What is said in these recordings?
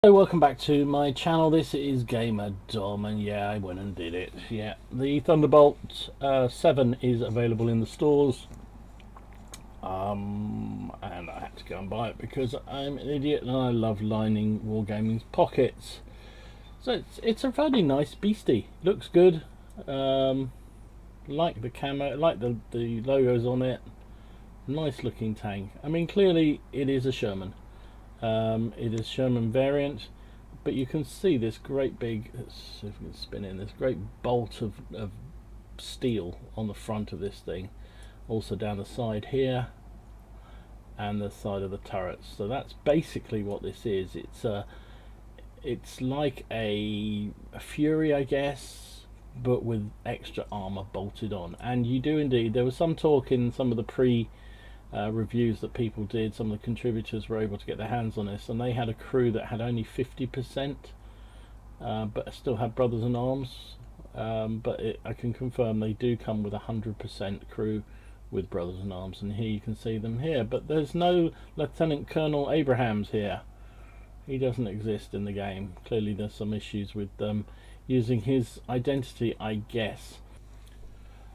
So welcome back to my channel. This is Gamer Dom, and yeah, I went and did it. Yeah, the Thunderbolt VII is available in the stores, and I had to go and buy it because I'm an idiot and I love lining Wargaming's pockets. So it's a fairly nice beastie. Looks good. Like the camo, like the logos on it. Nice looking tank. I mean, clearly it is a Sherman. It is Sherman variant, but you can see this great big, let's see if we can spin in, this great bolt of steel on the front of this thing, also down the side here and the side of the turrets. So that's basically what this is. It's like a Fury, I guess, but with extra armor bolted on. And you do indeed, there was some talk in some of the reviews that people did, some of the contributors were able to get their hands on this, and they had a crew that had only 50%, but still had brothers in arms. I can confirm they do come with 100% crew with brothers in arms, and here you can see them here. But there's no Lieutenant Colonel Abrams here. He doesn't exist in the game. Clearly there's some issues with using his identity, I guess.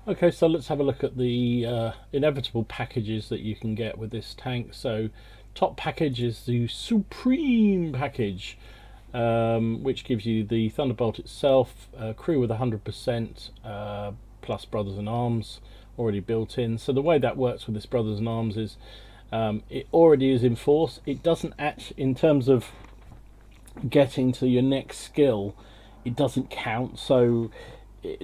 Okay, so let's have a look at the inevitable packages that you can get with this tank. So top package is the Supreme package, which gives you the Thunderbolt itself, crew with 100%, plus brothers in arms already built in. So the way that works with this brothers in arms is it already is in force. It doesn't actually, in terms of getting to your next skill, it doesn't count. So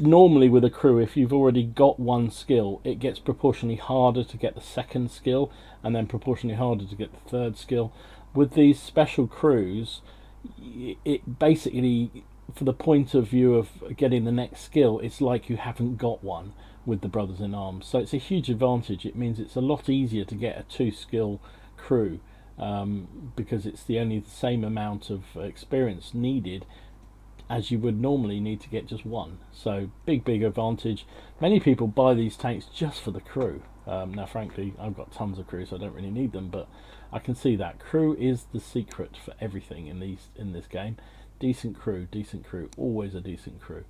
normally with a crew, if you've already got one skill, it gets proportionally harder to get the second skill, and then proportionally harder to get the third skill. With these special crews, it basically, for the point of view of getting the next skill, it's like you haven't got one with the brothers in arms. So it's a huge advantage. It means it's a lot easier to get a 2-skill crew, because it's the same amount of experience needed as you would normally need to get just one. So big advantage. Many people buy these tanks just for the crew. Now frankly, I've got tons of crew, so I don't really need them, but I can see that crew is the secret for everything in this game. Decent crew, always a decent crew.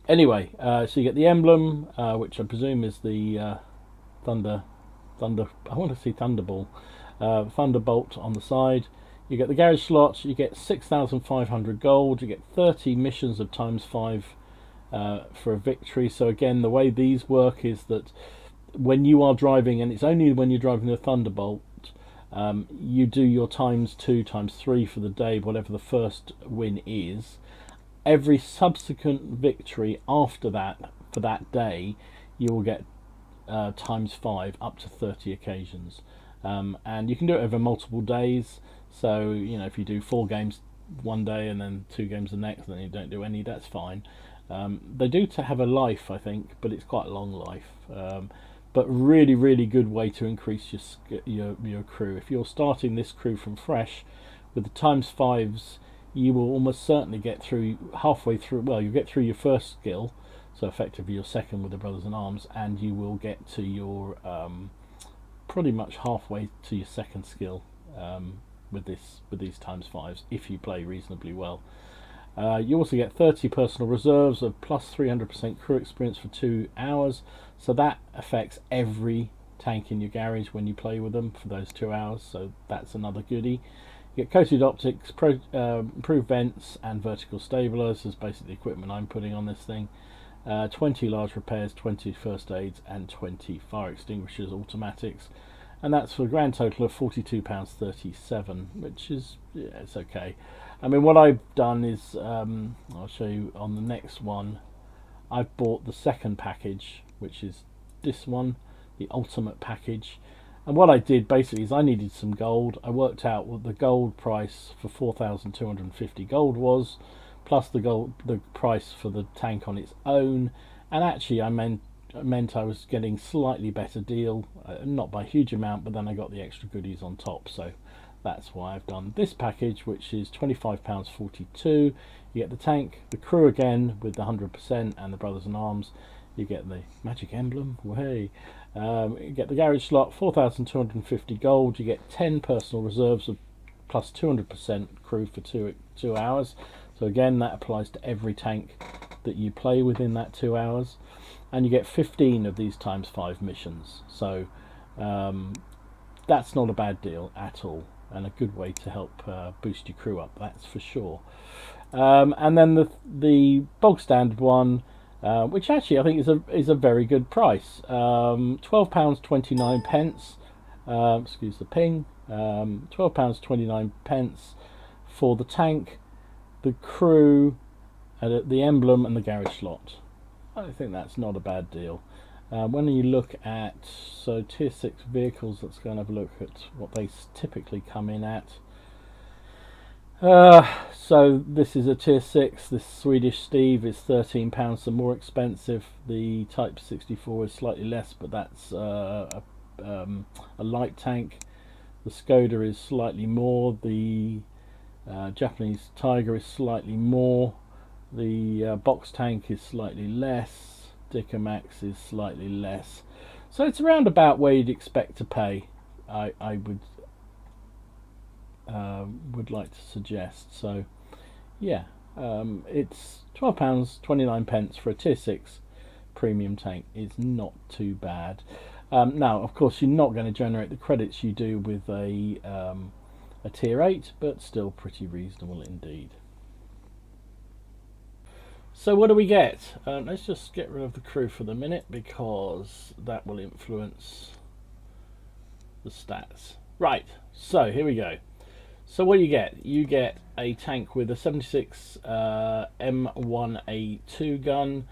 Anyway, so you get the emblem, which I presume is the thunder I want to see Thunderbolt, Thunderbolt on the side. You get the garage slot, you get 6,500 gold, you get 30 missions of ×5 for a victory. So again, the way these work is that when you are driving, and it's only when you're driving the Thunderbolt, you do your ×2, ×3 for the day, whatever the first win is. Every subsequent victory after that, for that day, you will get ×5 up to 30 occasions. And you can do it over multiple days. So, you know, if you do 4 games one day and then 2 games the next, and then you don't do any, that's fine. They do have a life, I think, but it's quite a long life. But really good way to increase your crew. If you're starting this crew from fresh with the ×5s, you will almost certainly get through halfway through. Well, you get through your first skill, so effectively your second with the brothers in arms, and you will get to your pretty much halfway to your second skill with these ×5s if you play reasonably well. You also get 30 personal reserves of plus 300% crew experience for 2 hours, so that affects every tank in your garage when you play with them for those 2 hours, so that's another goodie. You get coated optics, improved vents and vertical stabilizers, is basically the equipment I'm putting on this thing. 20 large repairs, 20 first aids and 20 fire extinguishers automatics, and that's for a grand total of £42.37, which is, yeah, it's okay. I mean, what I've done is, I'll show you on the next one, I've bought the second package, which is this one, the ultimate package. And what I did basically is I needed some gold. I worked out what the gold price for 4,250 gold was, plus the price for the tank on its own, and actually I meant I was getting slightly better deal, not by a huge amount, but then I got the extra goodies on top. So that's why I've done this package, which is £25.42. You get the tank, the crew again with the 100%, and the brothers in arms. You get the magic emblem, way. You get the garage slot, 4,250 gold. You get 10 personal reserves of plus 200% crew for two hours. So again, that applies to every tank that you play within that 2 hours, and you get 15 of these ×5 missions. So that's not a bad deal at all, and a good way to help boost your crew up, that's for sure. And then the bog standard one, which actually I think is a very good price. £12.29. Excuse the ping. £12.29 for the tank, the crew, the emblem, and the garage slot. I think that's not a bad deal. When you look at tier 6 vehicles, let's go and have a look at what they typically come in at. So this is a tier 6. This Swedish Steve is £13, so more expensive. The Type 64 is slightly less, but that's a light tank. The Skoda is slightly more. The Japanese Tiger is slightly more. The box tank is slightly less. Dicker Max is slightly less. So it's around about where you'd expect to pay, I would like to suggest. So yeah, it's £12.29 for a tier 6 premium tank. Is not too bad. Now of course you're not going to generate the credits you do with a tier 8, but still pretty reasonable indeed. So what do we get? Let's just get rid of the crew for the minute, because that will influence the stats. Right, so here we go. So what you get a tank with a 76 M4A3E8 gun,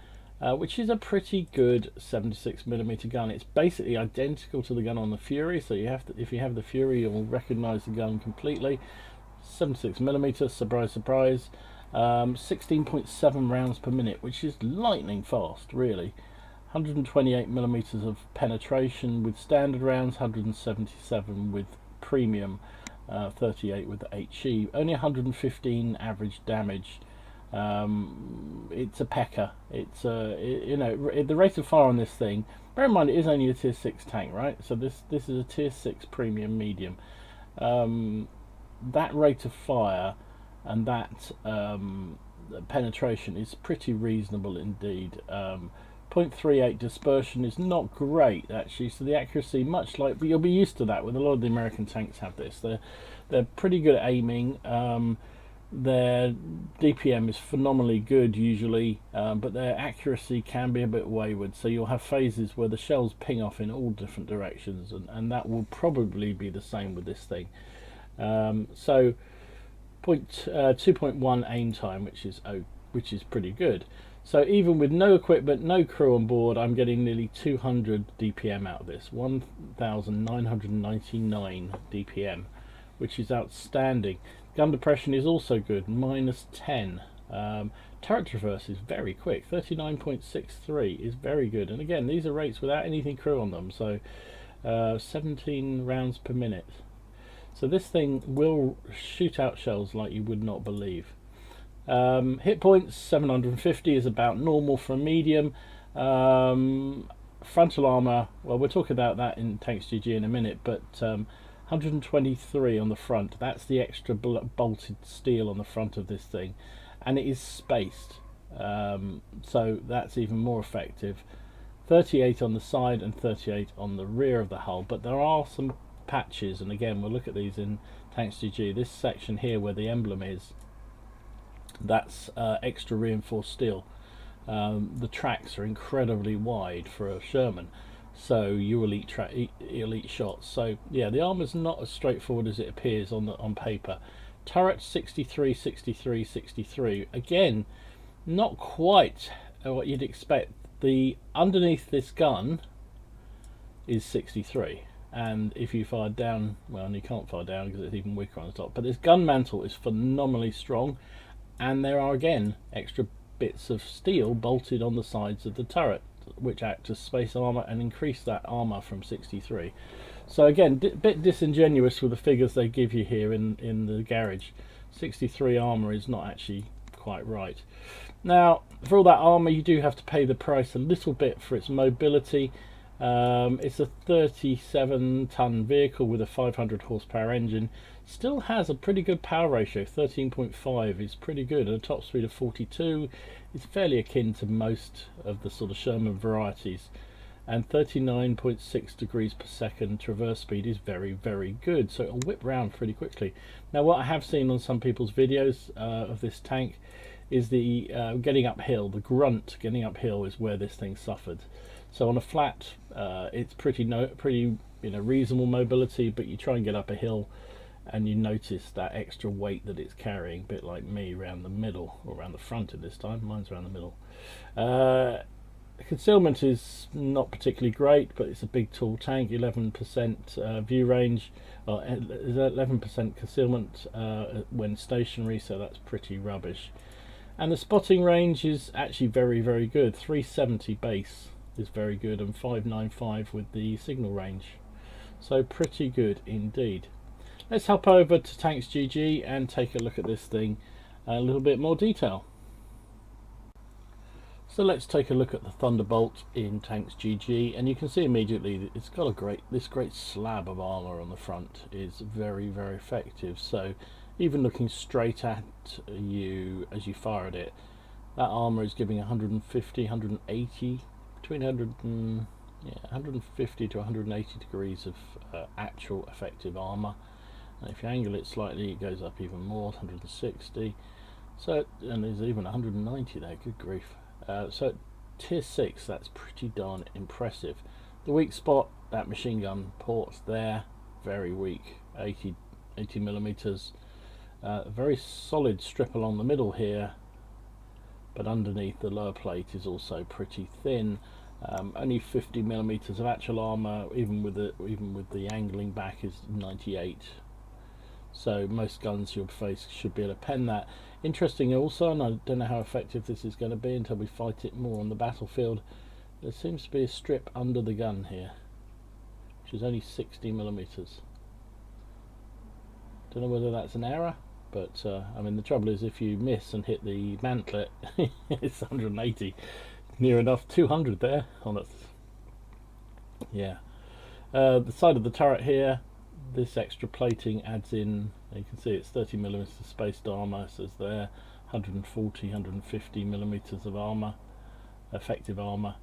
which is a pretty good 76mm gun. It's basically identical to the gun on the Fury, so you have to, if you have the Fury, you'll recognise the gun completely. 76mm, surprise, surprise. 16.7 rounds per minute, which is lightning fast, really. 128mm of penetration with standard rounds, 177 with premium, 38 with the HE. Only 115 average damage. It's a pecker. It's the rate of fire on this thing. Bear in mind, it is only a tier 6 tank, right? So this is a tier 6 premium medium. That rate of fire and that penetration is pretty reasonable indeed. 0.38 dispersion is not great actually, so the accuracy, much like, but you'll be used to that with a lot of the American tanks have this. They're pretty good at aiming. Their DPM is phenomenally good usually, but their accuracy can be a bit wayward, so you'll have phases where the shells ping off in all different directions, and that will probably be the same with this thing. So 2.1 aim time, which is pretty good. So even with no equipment, no crew on board, I'm getting nearly 200 DPM out of this. 1,999 DPM, which is outstanding. Gun depression is also good, -10. Turret traverse is very quick, 39.63 is very good. And again, these are rates without anything crew on them, so 17 rounds per minute. So this thing will shoot out shells like you would not believe. Hit points, 750 is about normal for a medium. Frontal armour, well, we'll talk about that in Tanks GG in a minute, but 123 on the front. That's the extra bolted steel on the front of this thing, and it is spaced, so that's even more effective. 38 on the side and 38 on the rear of the hull, but there are some patches, and again we'll look at these in Tanks GG. This section here where the emblem is, that's extra reinforced steel. The tracks are incredibly wide for a Sherman, so you will eat shots. So yeah, the armor's not as straightforward as it appears on paper. Turret 63, 63, 63. Again, not quite what you'd expect. The underneath this gun is 63. And if you fire down, well, and you can't fire down because it's even weaker on the top, but this gun mantle is phenomenally strong, and there are again extra bits of steel bolted on the sides of the turret, which act as space armor and increase that armor from 63. So again, bit disingenuous with the figures they give you here in the garage. 63 armor is not actually quite right. Now, for all that armor, you do have to pay the price a little bit for its mobility. It's a 37-ton vehicle with a 500 horsepower engine, Still has a pretty good power ratio. 13.5 is pretty good, and a top speed of 42 is fairly akin to most of the sort of Sherman varieties. And 39.6 degrees per second traverse speed is very, very good, so it'll whip round pretty quickly. Now, what I have seen on some people's videos of this tank is the getting uphill. The grunt getting uphill is where this thing suffered. So on a flat, it's pretty reasonable mobility, but you try and get up a hill and you notice that extra weight that it's carrying, a bit like me, around the middle, or around the front at this time. Mine's around the middle. Concealment is not particularly great, but it's a big tall tank. 11% view range, 11% concealment when stationary, so that's pretty rubbish. And the spotting range is actually very, very good. 370 base is very good, and 595 with the signal range, so pretty good indeed. Let's hop over to Tanks GG and take a look at this thing in a little bit more detail. So let's take a look at the Thunderbolt in Tanks GG, and you can see immediately that it's got this great slab of armour on the front. Is very, very effective. So even looking straight at you as you fire at it, that armour is giving 150, 180, between 150 to 180 degrees of actual effective armour. And if you angle it slightly, it goes up even more, 160. So, and there's even 190 there, good grief. So at tier 6, that's pretty darn impressive. The weak spot, that machine gun port there, very weak, 80 millimeters. Very solid strip along the middle here, but underneath the lower plate is also pretty thin. Only 50 millimeters of actual armor, even with the angling back, is 98. So most guns you'll face should be able to pen that. Interesting also, and I don't know how effective this is going to be until we fight it more on the battlefield, there seems to be a strip under the gun here, which is only 60 millimeters. Don't know whether that's an error, but I mean, the trouble is if you miss and hit the mantlet, it's 180, near enough 200 there on it. Yeah. The side of the turret here, this extra plating adds in, you can see it's 30 millimeters of spaced armor, so it's there, 140, 150 millimeters of armor, effective armor.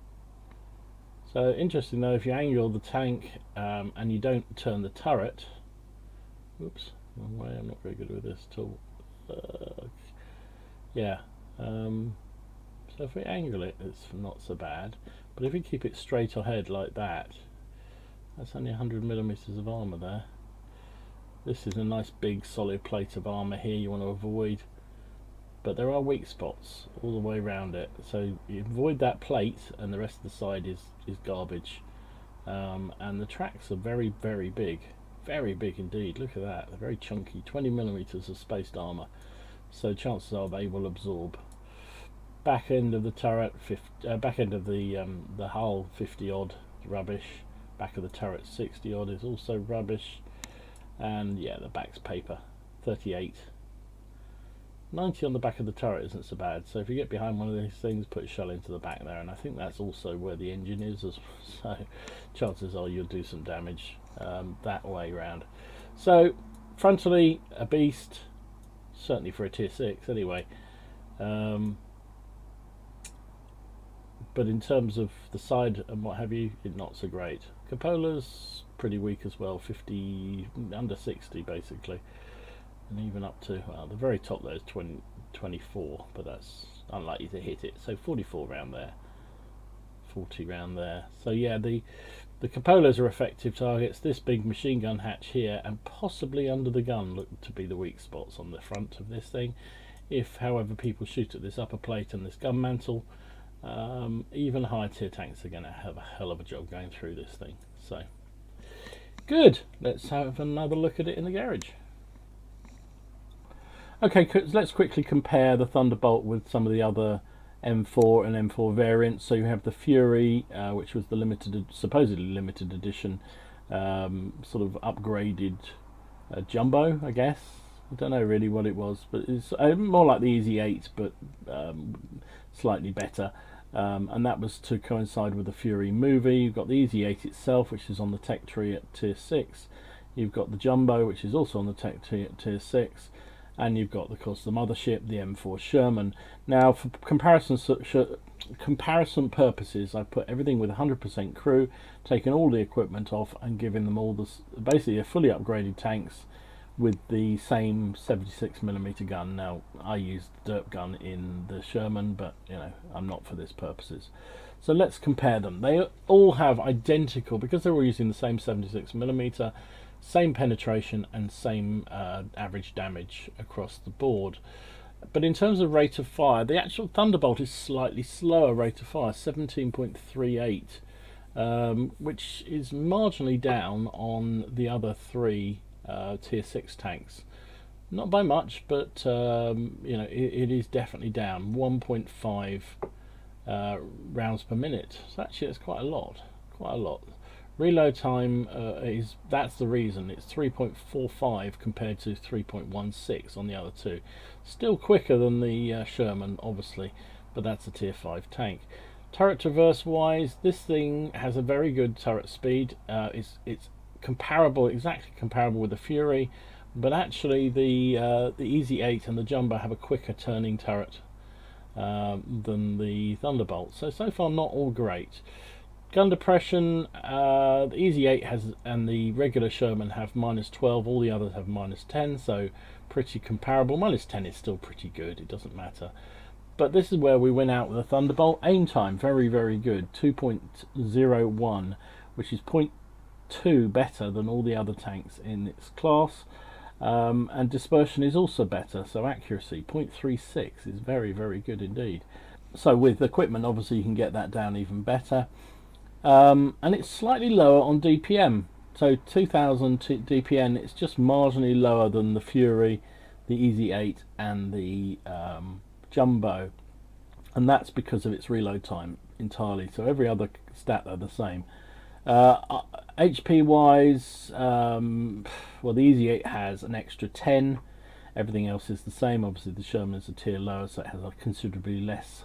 So interesting though, if you angle the tank and you don't turn the turret, whoops, wrong way, I'm not very good with this tool. Yeah, so if we angle it, it's not so bad, but if we keep it straight ahead like that, that's only 100 millimeters of armor there. This is a nice big solid plate of armor here you want to avoid, but there are weak spots all the way around it, so you avoid that plate and the rest of the side is garbage. And the tracks are very, very big indeed. Look at that, they're very chunky. 20 millimeters of spaced armor, so chances are they will absorb. Back end of the turret, back end of the hull, 50 odd, rubbish. Back of the turret, 60 odd, is also rubbish. And yeah, the back's paper, 38. 90 on the back of the turret isn't so bad, so if you get behind one of these things, put a shell into the back there, and I think that's also where the engine is, so chances are you'll do some damage that way round. So frontally, a beast, certainly for a tier 6 anyway. But in terms of the side and what have you, it's not so great. Cupola's pretty weak as well, 50, under 60 basically, and even up to, well, the very top there is 24, but that's unlikely to hit it, so 44 round there, 40 round there. So yeah, the cupolas are effective targets. This big machine gun hatch here and possibly under the gun look to be the weak spots on the front of this thing. If however people shoot at this upper plate and this gun mantle, even higher tier tanks are going to have a hell of a job going through this thing. So good, let's have another look at it in the garage. Okay, let's quickly compare the Thunderbolt with some of the other M4 and M4 variants. So you have the Fury, which was the supposedly limited edition, sort of upgraded jumbo, I guess. I don't know really what it was, but it's more like the Easy 8, but slightly better. And that was to coincide with the Fury movie. You've got the Easy 8 itself, which is on the tech tree at tier 6. You've got the Jumbo, which is also on the tech tier 6, and you've got, of course, the mothership, the M4 Sherman. Now, for comparison purposes, I've put everything with 100% crew, taken all the equipment off, and given them all this, basically a fully upgraded tanks with the same 76mm gun. Now, I used the derp gun in the Sherman, but you know, I'm not for this purposes. So let's compare them. They all have identical, because they're all using the same 76mm, same penetration and same average damage across the board. But in terms of rate of fire, the actual Thunderbolt is slightly slower rate of fire, 17.38, which is marginally down on the other three tier 6 tanks. Not by much, but you know, it is definitely down 1.5 rounds per minute. So actually it's quite a lot. Reload time that's the reason. It's 3.45 compared to 3.16 on the other two. Still quicker than the Sherman, obviously, but that's a tier 5 tank. Turret traverse wise, this thing has a very good turret speed. It's comparable, exactly comparable with the Fury, but actually the EZ8 and the Jumbo have a quicker turning turret than the Thunderbolt. So far not all great. Gun depression, the EZ8 has, and the regular Sherman have -12, all the others have -10, so pretty comparable. -10 is still pretty good, it doesn't matter. But this is where we went out with a Thunderbolt. Aim time, very, very good, 2.01, which is 0.2 better than all the other tanks in its class. And dispersion is also better, so accuracy, 0.36 is very, very good indeed. So with equipment, obviously you can get that down even better. And it's slightly lower on DPM, so 2000 DPM. It's just marginally lower than the Fury, the EZ8 and the Jumbo, and that's because of its reload time entirely. So every other stat are the same. HP wise, well, the EZ8 has an extra 10, everything else is the same. Obviously the Sherman is a tier lower, so it has a considerably less.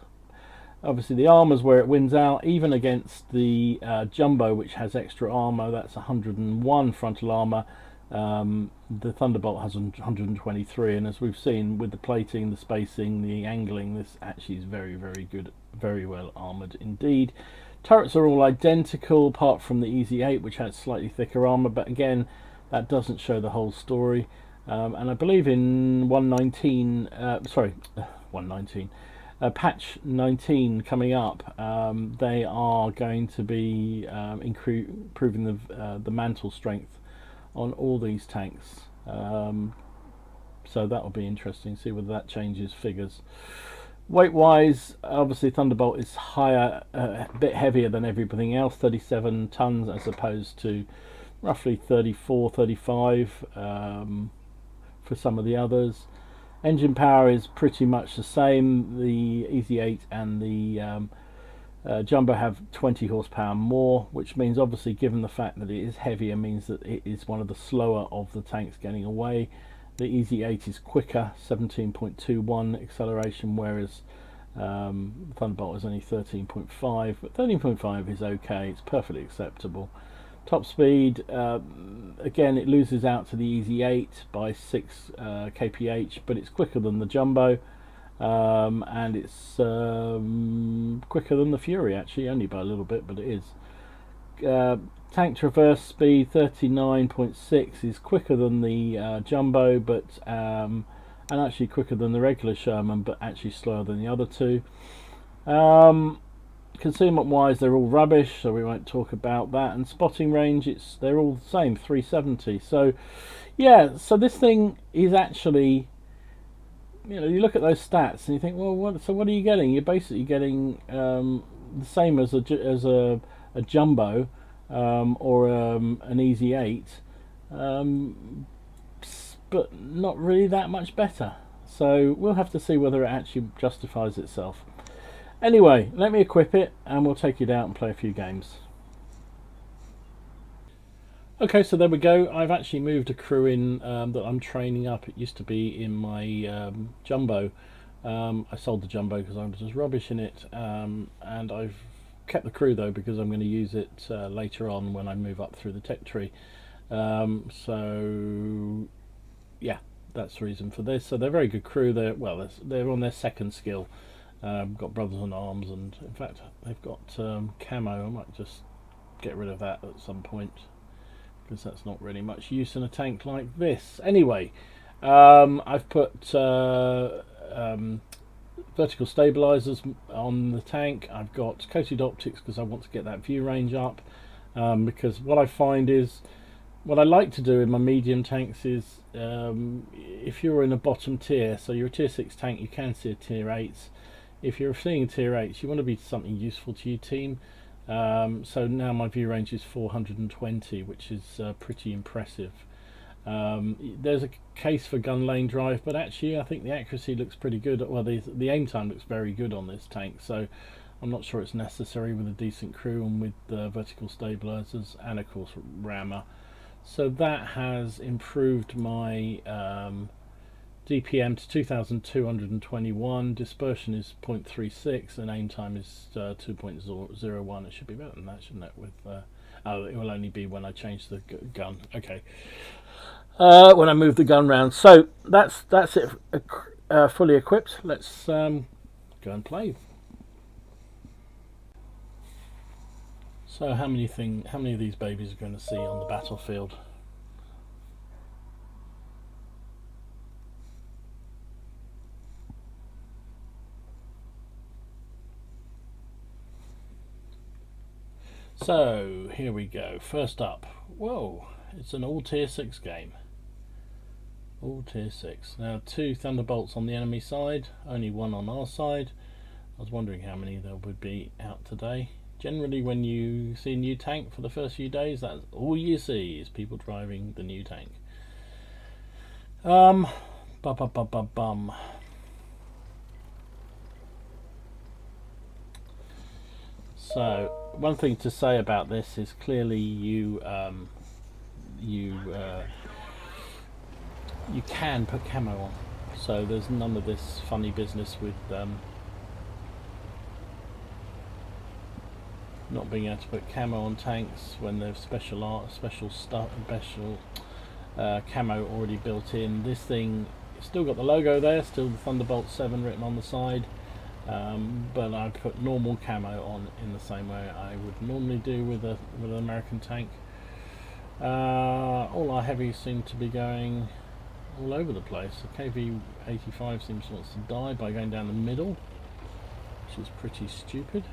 Obviously the armour's where it wins out, even against the Jumbo, which has extra armour. That's 101 frontal armour. The Thunderbolt has 123, and as we've seen with the plating, the spacing, the angling, this actually is very, very good, very well armoured indeed. Turrets are all identical apart from the EZ8, which has slightly thicker armour, but again that doesn't show the whole story. And I believe in 119 patch 19 coming up, they are going to be improving the mantle strength on all these tanks, so that will be interesting, see whether that changes figures. Weight wise, obviously Thunderbolt is higher, a bit heavier than everything else, 37 tons as opposed to roughly 34, 35 for some of the others. Engine power is pretty much the same. The EZ8 and the Jumbo have 20 horsepower more, which means, obviously, given the fact that it is heavier, means that it is one of the slower of the tanks getting away. The EZ8 is quicker, 17.21 acceleration, whereas Thunderbolt is only 13.5, but 13.5 is okay, it's perfectly acceptable. Top speed, again, it loses out to the EZ8 by 6 kph, but it's quicker than the Jumbo, and it's quicker than the Fury, actually, only by a little bit, but it is. Tank traverse speed 39.6 is quicker than the Jumbo, but and actually quicker than the regular Sherman, but actually slower than the other two. Concealment wise, they're all rubbish, so we won't talk about that. And spotting range, they're all the same, 370. So yeah, so this thing is actually, you know, you look at those stats and you think, well, what are you getting? You're basically getting the same as a Jumbo or an EZ8, but not really that much better. So we'll have to see whether it actually justifies itself. Anyway, let me equip it and we'll take it out and play a few games. Okay, so there we go. I've actually moved a crew in that I'm training up. It used to be in my Jumbo. I sold the Jumbo because I was just rubbish in it, and I've kept the crew though because I'm going to use it later on when I move up through the tech tree. So yeah, that's the reason for this. So they're very good crew. They're on their second skill. Got brothers in arms, and in fact they've got camo. I might just get rid of that at some point because that's not really much use in a tank like this. Anyway, I've put vertical stabilizers on the tank. I've got coated optics because I want to get that view range up. Because what I find is, what I like to do in my medium tanks is, if you're in a bottom tier, so you're a tier 6 tank, you can see a tier 8s. If you're seeing a tier 8s, you want to be something useful to your team. So now my view range is 420, which is pretty impressive. There's a case for gun lane drive, but actually I think the accuracy looks pretty good. Well, the aim time looks very good on this tank, so I'm not sure it's necessary with a decent crew and with vertical stabilizers and of course rammer. So that has improved my DPM to 2221, dispersion is 0.36, and aim time is 2.01. It should be better than that, shouldn't it? With oh, it will only be when I change the gun. Okay. When I move the gun round. So that's it, fully equipped. Let's go and play. So how many of these babies are going to see on the battlefield? So here we go. First up, whoa, it's an all tier 6 game. All tier 6. Now 2 Thunderbolts on the enemy side, only 1 on our side. I was wondering how many there would be out today. Generally when you see a new tank for the first few days, that's all you see is people driving the new tank. Bum. So one thing to say about this is clearly you can put camo on, so there's none of this funny business with not being able to put camo on tanks when there's special camo already built in. This thing still got the logo there, still the Thunderbolt VII written on the side, but I put normal camo on in the same way I would normally do with an American tank. All our heavies seem to be going all over the place. The KV-85 seems to want to die by going down the middle, which is pretty stupid.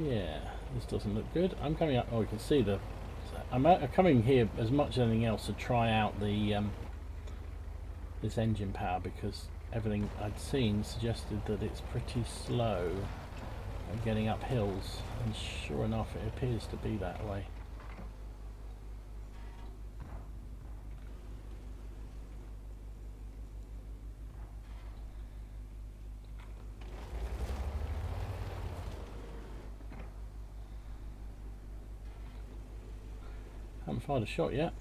Yeah, this doesn't look good. I'm coming up. Oh, you can see I'm coming here as much as anything else to try out the this engine power, because everything I'd seen suggested that it's pretty slow at getting up hills, and sure enough, it appears to be that way. Haven't fired a shot yet.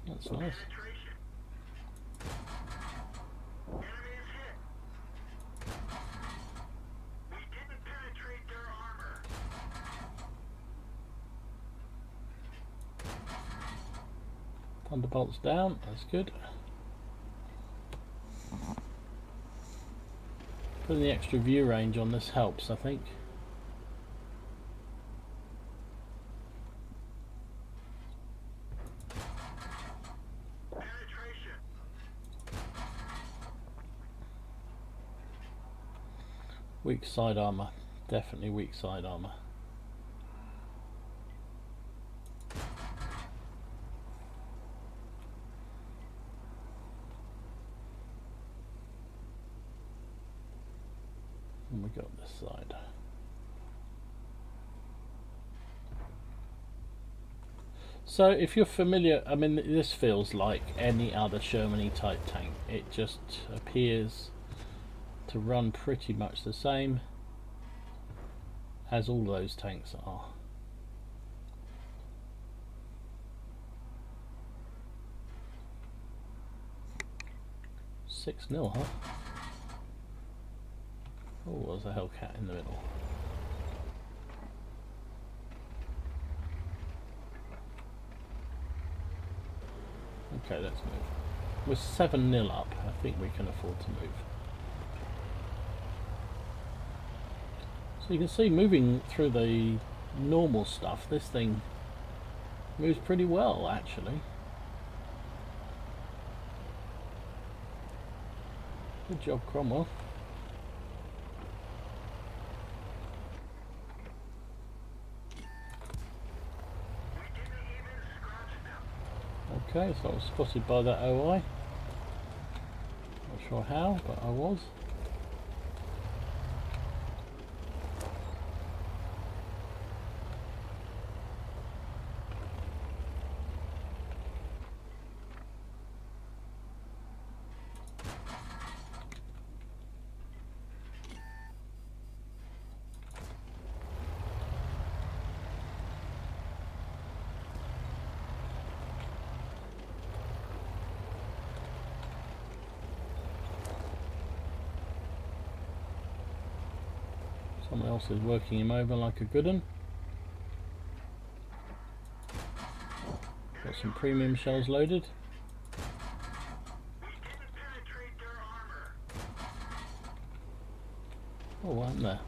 That's nice. Thunderbolt's down, that's good. Putting the extra view range on this helps, I think. Weak side armour, definitely weak side armour. And we got this side. So if you're familiar, I mean, this feels like any other Sherman type tank. It just appears to run pretty much the same as all those tanks are. Six 0, huh? Oh, there's a Hellcat in the middle. Okay, let's move. We're 7-0 up. I think we can afford to move. So you can see, moving through the normal stuff, this thing moves pretty well, actually. Good job, Cromwell. Okay, so I was spotted by that OI. Not sure how, but I was. Someone else is working him over like a good one. Got some premium shells loaded. Oh, what happened there?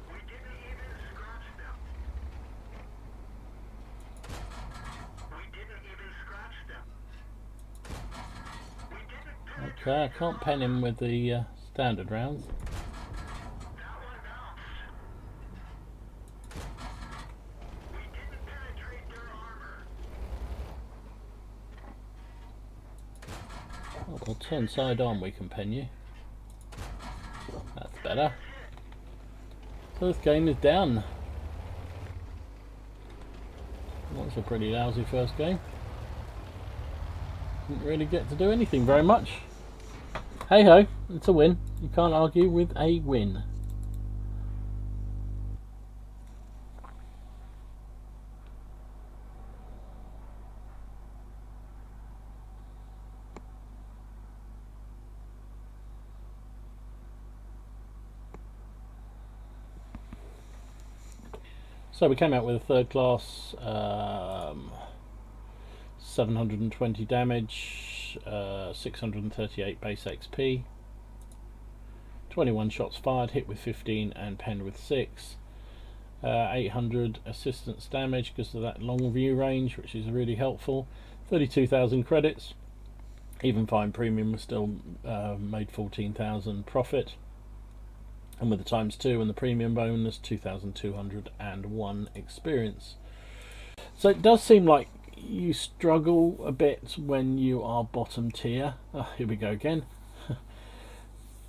Okay, I can't pen him with the standard rounds. Oh, well, turn side on, we can pen you. That's better. First game is down. That's a pretty lousy first game. Didn't really get to do anything very much. Hey ho, it's a win. You can't argue with a win. So we came out with a third class, 720 damage, 638 base XP, 21 shots fired, hit with 15 and penned with 6, 800 assistance damage because of that long view range, which is really helpful, 32,000 credits, even fine premium was still made 14,000 profit. And with the ×2 and the premium bonus, 2,201 experience. So it does seem like you struggle a bit when you are bottom tier. Oh, here we go again.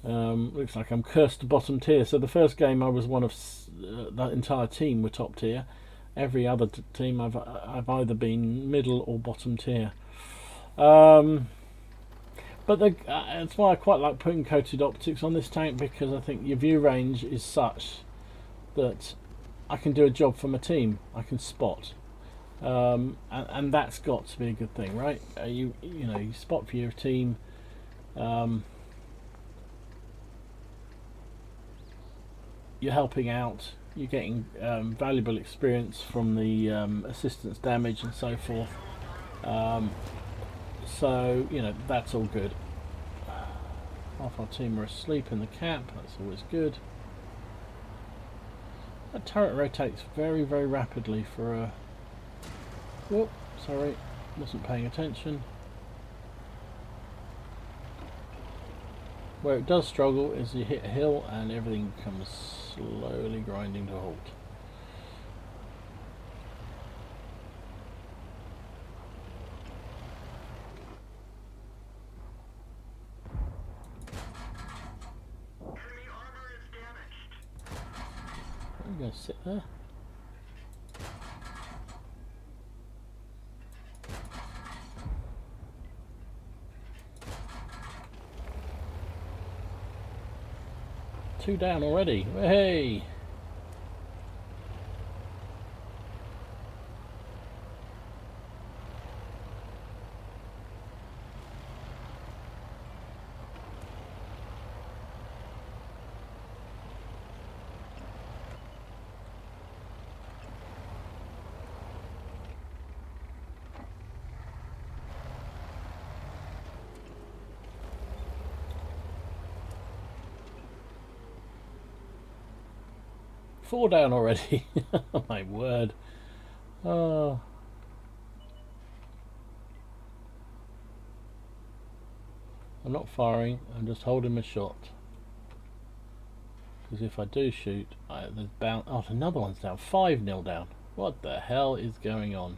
Looks like I'm cursed to bottom tier. So the first game I was one of the entire team were top tier. Every other team I've either been middle or bottom tier. But that's why I quite like putting coated optics on this tank, because I think your view range is such that I can do a job for my team. I can spot, and that's got to be a good thing, right? You know, you spot for your team. You're helping out. You're getting valuable experience from the assistance damage and so forth. So, you know, that's all good. Half our team are asleep in the camp, that's always good. That turret rotates very, very rapidly for a... Whoop, sorry, wasn't paying attention. Where it does struggle is you hit a hill and everything comes slowly grinding to a halt. I'm going to sit there. Two down already. Hey! 4 down already. Oh my word. Oh. I'm not firing, I'm just holding my shot. Because if I do shoot, there's bound. Oh, another one's down. 5-0 down. What the hell is going on?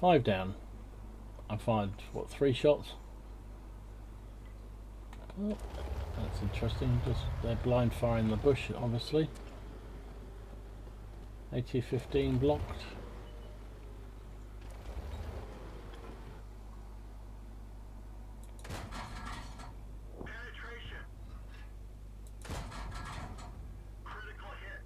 Five down. I fired, what, 3 shots? Oh, that's interesting. Just they're blind firing the bush, obviously. AT-15 blocked. Penetration. Critical hit.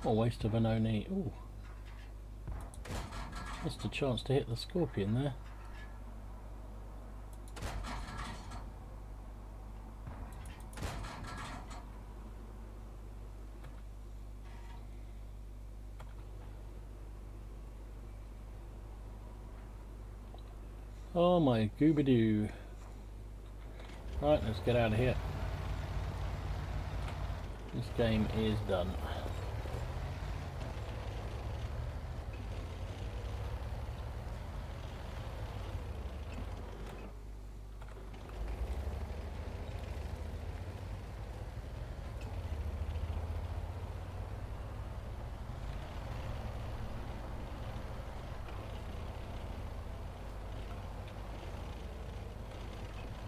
What a waste of an ONI. Ooh. Missed a chance to hit the Scorpion there. Oh my goobidoo. Right, let's get out of here. This game is done.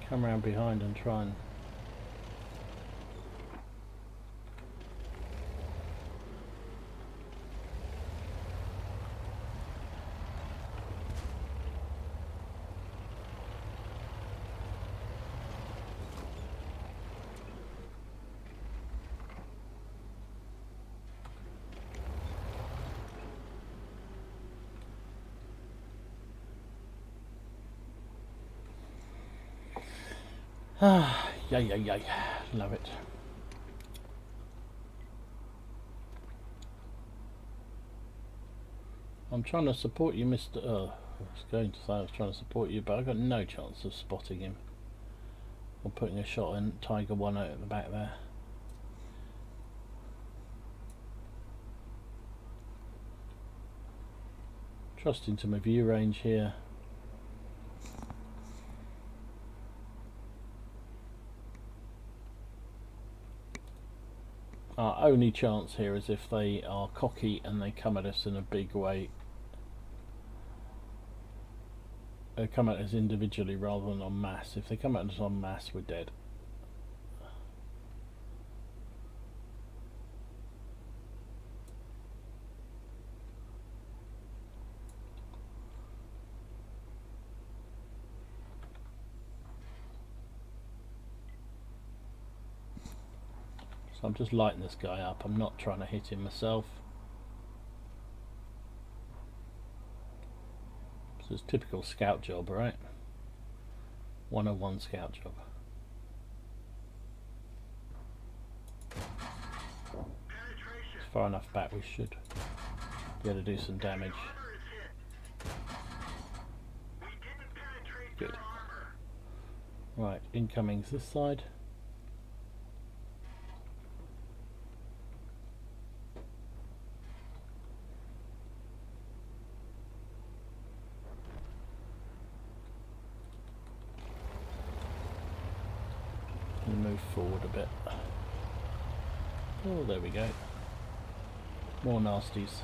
Come around behind and try and yay, love it. I'm trying to support you, Mr. I was going to say I was trying to support you, but I got no chance of spotting him or putting a shot in. Tiger 1 out at the back there. Trusting to my view range here. Our only chance here is if they are cocky and they come at us in a big way. They come at us individually rather than en masse. If they come at us en masse, we're dead. So I'm just lighting this guy up. I'm not trying to hit him myself. So it's typical scout job, right? 101 scout job. It's far enough back we should be able to do some damage. Good. Right, incoming's this side. Move forward a bit. Oh, there we go. More nasties.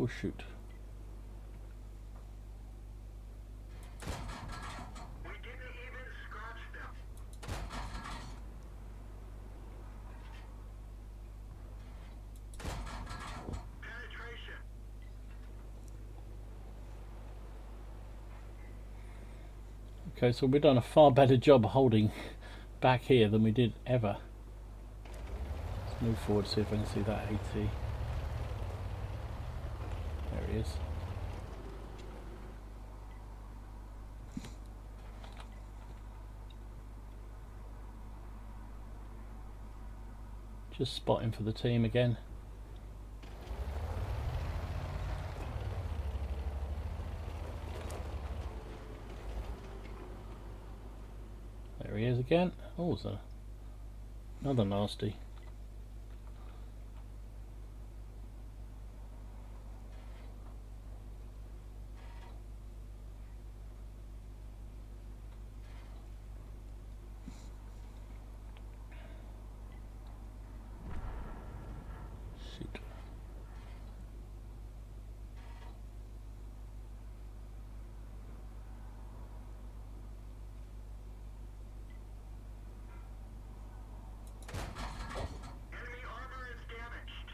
Oh shoot. We didn't even scratch them. Penetration. Okay, so we've done a far better job holding back here than we did ever. Let's move forward, see if I can see that AT. There he is. Just spotting for the team again. There he is again. Oh, there's another nasty. Shoot. Enemy armor is damaged.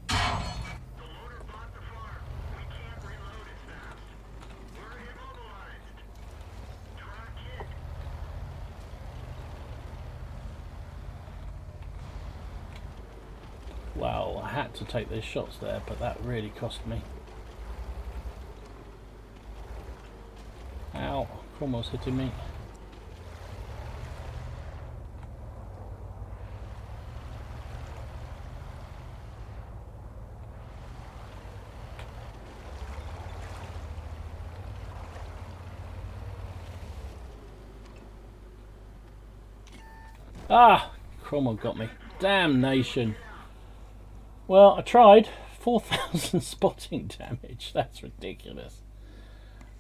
The loader bought the farm. We can't reload as fast. We're immobilized. Track hit. Wow, I had to take those shots there, but that really cost me. Ow, Cromwell's hitting me. Ah, Cromwell got me. Damnation. Well, I tried. 4,000 spotting damage. That's ridiculous.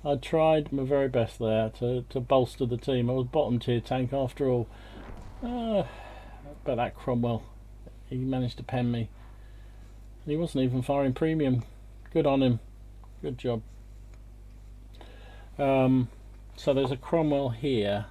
I tried my very best there to bolster the team. I was bottom tier tank after all. But that Cromwell, he managed to pen me. And he wasn't even firing premium. Good on him. Good job. So there's a Cromwell here.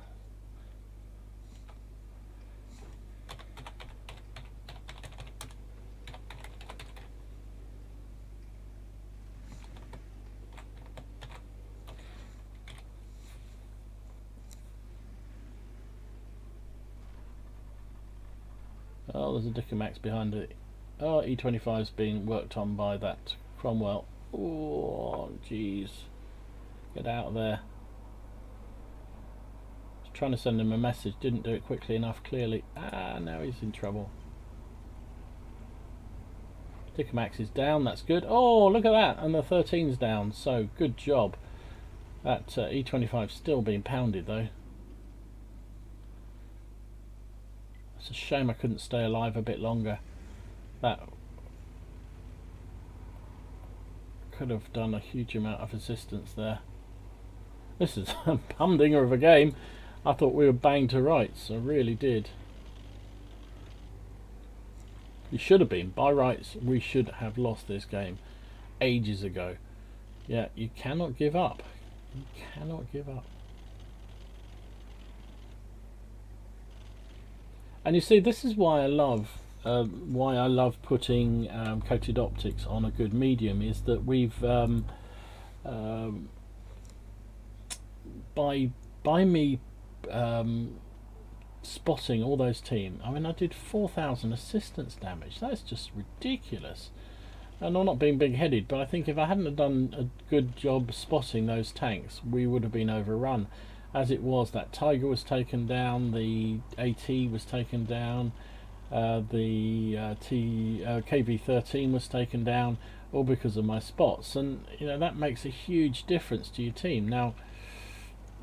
Oh, there's a Dickomax behind it. Oh, E25's being worked on by that Cromwell. Oh, jeez. Get out of there. I was trying to send him a message, didn't do it quickly enough, clearly. Ah, now he's in trouble. Dickomax is down, that's good. Oh, look at that, and the 13's down, so good job. That E25's still being pounded, though. It's a shame I couldn't stay alive a bit longer. That could have done a huge amount of assistance there. This is a humdinger of a game. I thought we were banged to rights. I really did. You should have been. By rights, we should have lost this game ages ago. Yeah, you cannot give up. You cannot give up. And you see, this is why I love putting coated optics on a good medium. Is that we've by me spotting all those teams. I mean, I did 4,000 assistance damage. That's just ridiculous. And I'm not being big-headed, but I think if I hadn't have done a good job spotting those tanks, we would have been overrun. As it was, that Tiger was taken down, the AT was taken down, the KV-13 was taken down, all because of my spots. And you know, that makes a huge difference to your team. Now,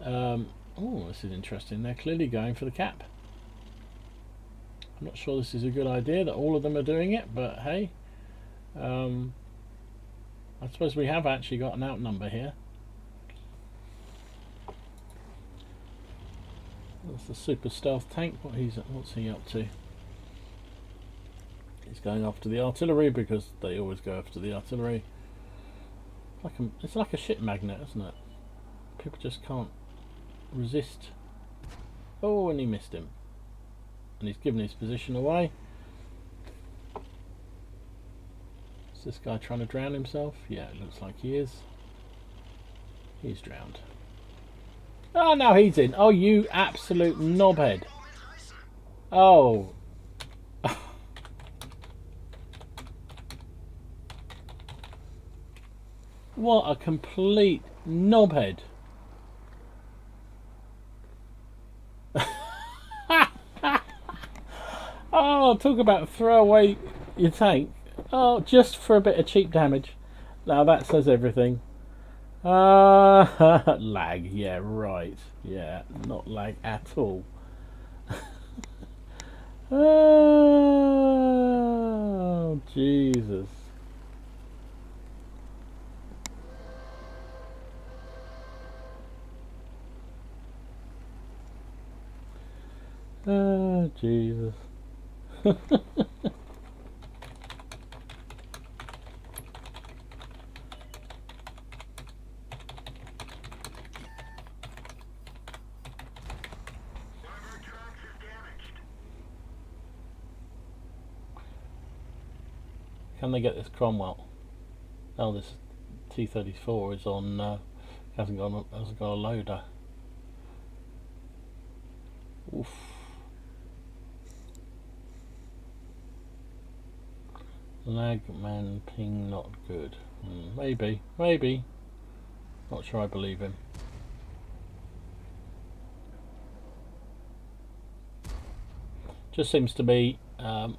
oh, this is interesting. They're clearly going for the cap. I'm not sure this is a good idea that all of them are doing it, but hey, I suppose we have actually got an outnumber here. That's the super stealth tank. What's he up to? He's going after the artillery because they always go after the artillery. It's like a ship magnet, isn't it? People just can't resist. Oh, and he missed him. And he's given his position away. Is this guy trying to drown himself? Yeah, it looks like he is. He's drowned. Oh, now he's in. Oh, you absolute knobhead. Oh. What a complete knobhead. Oh, talk about throw away your tank. Oh, just for a bit of cheap damage. Now that says everything. Lag, yeah, right. Yeah, not lag at all. Oh, Jesus. Oh, Jesus. Can they get this Cromwell? Oh, this T-34 is on. Hasn't got a loader. Oof. Lag, man, ping, not good. Maybe. Not sure I believe him. Just seems to be,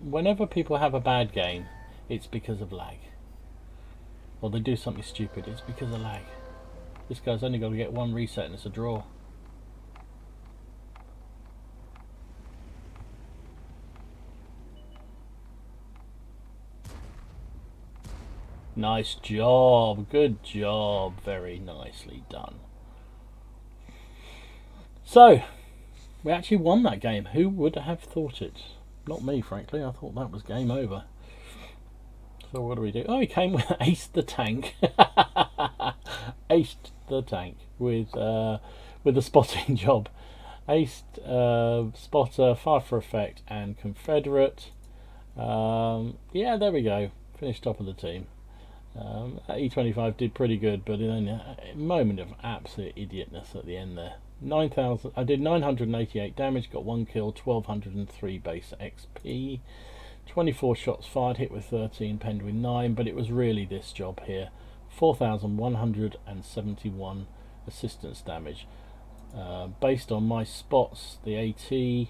whenever people have a bad game, it's because of lag. Or they do something stupid, it's because of lag. This guy's only got to get one reset and it's a draw. Nice job, good job, very nicely done. So, we actually won that game. Who would have thought it? Not me, frankly. I thought that was game over. So what do we do? Oh, he came with aced the tank. Aced the tank with a spotting job. Aced spotter, fire for effect, and Confederate. Yeah, there we go. Finished top of the team. That E25 did pretty good, but in a moment of absolute idiotness at the end there. 9,000. I did 988 damage, got 1 kill, 1203 base XP, 24 shots fired, hit with 13, penned with 9. But it was really this job here. 4,171 assistance damage. Based on my spots, the AT, the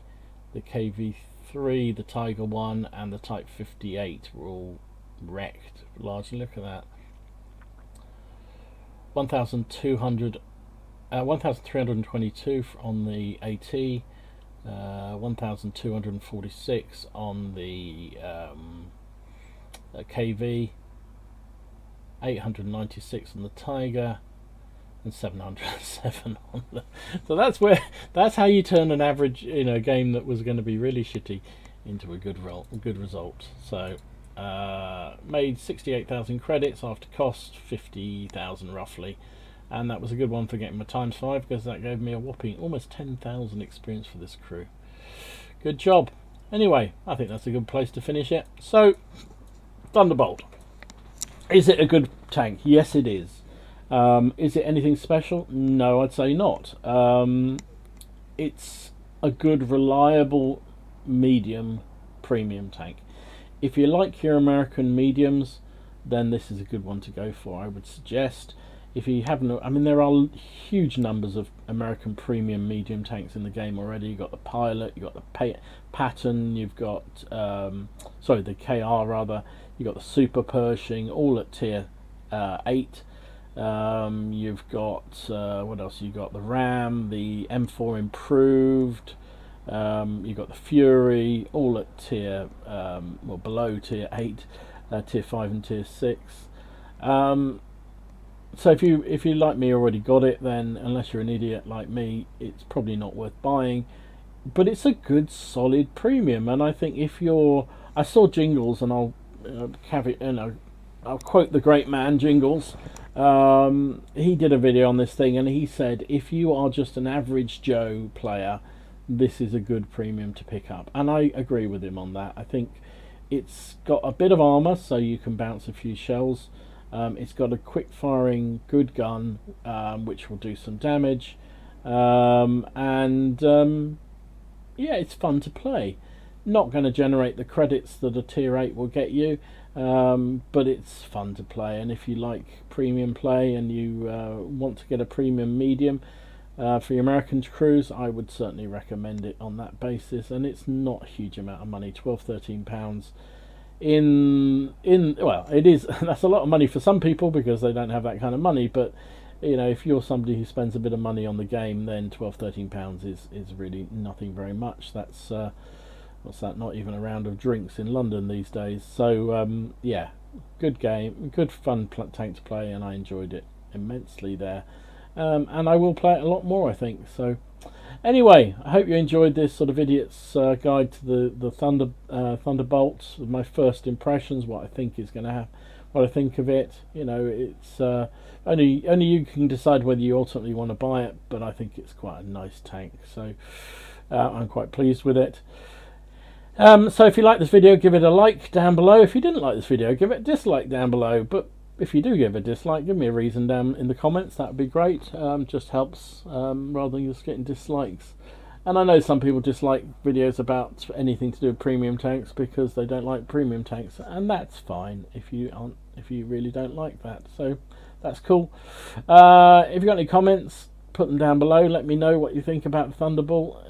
KV3, the Tiger 1, and the Type 58 were all wrecked largely. Look at that. 1,322 on the AT, 1,246 on the KV, 896 on the Tiger, and 707 on the. So that's how you turn an average, game that was going to be really shitty into a good result. So. Made 68,000 credits after cost, 50,000 roughly, and that was a good one for getting my ×5 because that gave me a whopping almost 10,000 experience for this crew. Good job. Anyway, I think that's a good place to finish it. So, Thunderbolt. Is it a good tank? Yes, it is. Is it anything special? No, I'd say not. It's a good, reliable, medium, premium tank. If you like your American mediums, then this is a good one to go for, I would suggest. If you haven't, there are huge numbers of American premium medium tanks in the game already. You've got the Pilot, you've got the Patton, you've got, the KR rather, you've got the Super Pershing, all at tier 8. You've got, what else? You've got the Ram, the M4 improved. You've got the Fury, all at tier, below tier 8, tier 5 and tier 6. So if you like me already got it, then unless you're an idiot like me, it's probably not worth buying. But it's a good solid premium, and I think if you're I saw Jingles, and I'll I'll quote the great man Jingles. He did a video on this thing, and he said if you are just an average Joe player, this is a good premium to pick up, and I agree with him on that. I think it's got a bit of armour, so you can bounce a few shells. It's got a quick firing good gun, which will do some damage, and yeah, it's fun to play. Not going to generate the credits that a tier 8 will get you, but it's fun to play. And if you like premium play and you want to get a premium medium for your American crews, I would certainly recommend it on that basis. And it's not a huge amount of money, £12–13 in well, it is. That's a lot of money for some people because they don't have that kind of money, but you know, if you're somebody who spends a bit of money on the game, then £12–13 is really nothing very much. That's what's that, not even a round of drinks in London these days. So yeah, good game, good fun tank to play, and I enjoyed it immensely there, and I will play it a lot more, I think. So anyway, I hope you enjoyed this sort of idiot's guide to the Thunderbolt, my first impressions, what I think is going to happen, what I think of it. You know, it's only you can decide whether you ultimately want to buy it, but I think it's quite a nice tank, so I'm quite pleased with it. So if you like this video, give it a like down below. If you didn't like this video, give it a dislike down below. But if you do give a dislike, give me a reason down in the comments. That would be great. Just helps rather than just getting dislikes. And I know some people dislike videos about anything to do with premium tanks because they don't like premium tanks, and that's fine if you really don't like that. So that's cool. If you've got any comments, put them down below. Let me know what you think about the Thunderbolt.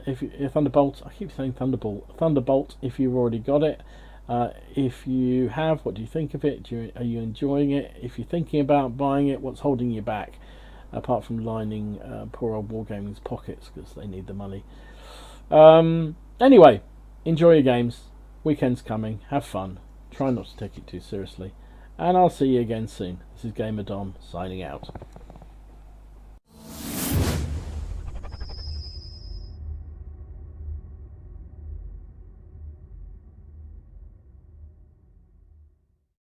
Thunderbolt, I keep saying Thunderbolt. If you've already got it, if you have, what do you think of it? Are you enjoying it? If you're thinking about buying it, what's holding you back? Apart from lining poor old Wargaming's pockets because they need the money. Anyway, enjoy your games. Weekend's coming. Have fun. Try not to take it too seriously. And I'll see you again soon. This is Gamer Dom signing out.